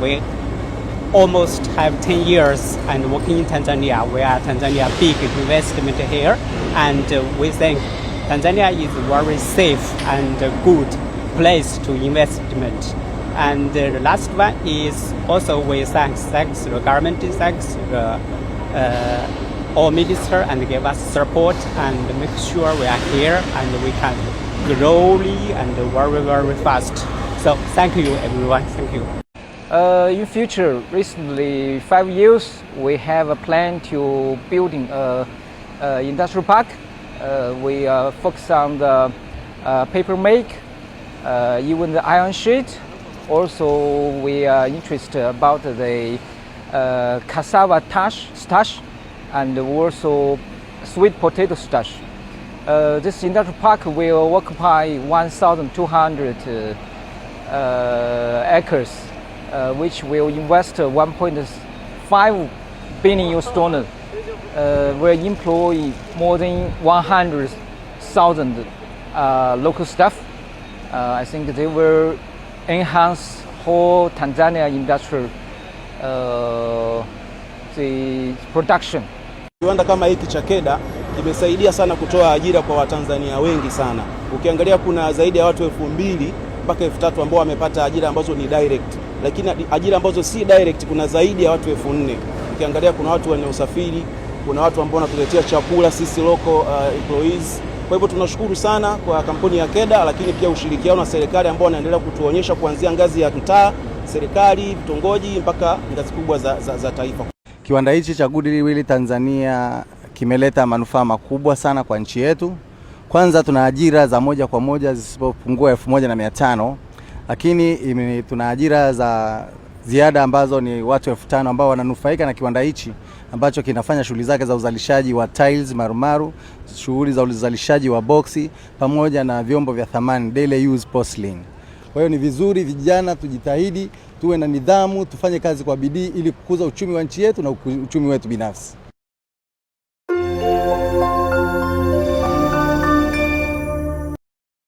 We almost have 10 years and working in Tanzania. We are Tanzania big investment here, and we think Tanzania is a very safe and good place to investment. And the last one is also we thanks the government, thanks the all minister, and give us support and make sure we are here and we can growly and very fast. So thank you everyone, thank you. In future, recently 5 years, we have a plan to building a industrial park. We focus on the paper make, even the iron sheet. Also, we are interested about the cassava starch and also sweet potato starch. This industrial park will occupy 1,200 acres, which will invest 1.5 billion US dollars. Will employ more than 100,000 local staff. I think they will enhance whole Tanzania industrial the production. Kiwanda kama hiki cha KEDA kimesaidia sana kutoa ajira kwa Watanzania wengi sana. Ukiangalia kuna zaidi ya watu 2,000 mpaka 3,000 ambao wamepata ajira ambazo ni direct, lakini ajira ambazo si direct kuna zaidi ya watu 4,000. Ukiangalia kuna watu wenye usafiri, kuna watu ambao wanatuletea chakula sisi local employees. Kwa hivyo tunashukuru sana kwa kampuni ya KEDA, lakini pia ushirikiano na serikali ambao wanaendelea kutuonyesha kuanzia ngazi ya mtaa, serikali, vitongoji mpaka ngazi kubwa za taifa. Kiwanda hichi cha Goodwill Tanzania kimeleta manufaa makubwa sana kwa nchi yetu. Kwanza tuna ajira za moja kwa moja zisipopungua 1,500, lakini tuna ajira za ziada ambazo ni watu 5,000 ambao wananufaika na kiwanda hichi ambacho kinafanya shughuli zake za uzalishaji wa tiles marumaru, shughuli za uzalishaji wa boksi pamoja na vyombo vya thamani, daily use porcelain. Kwa hiyo ni vizuri vijana tujitahidi, tuwe na nidhamu, tufanye kazi kwa bidii ili kukuza uchumi wa nchi yetu na uchumi wetu binafsi.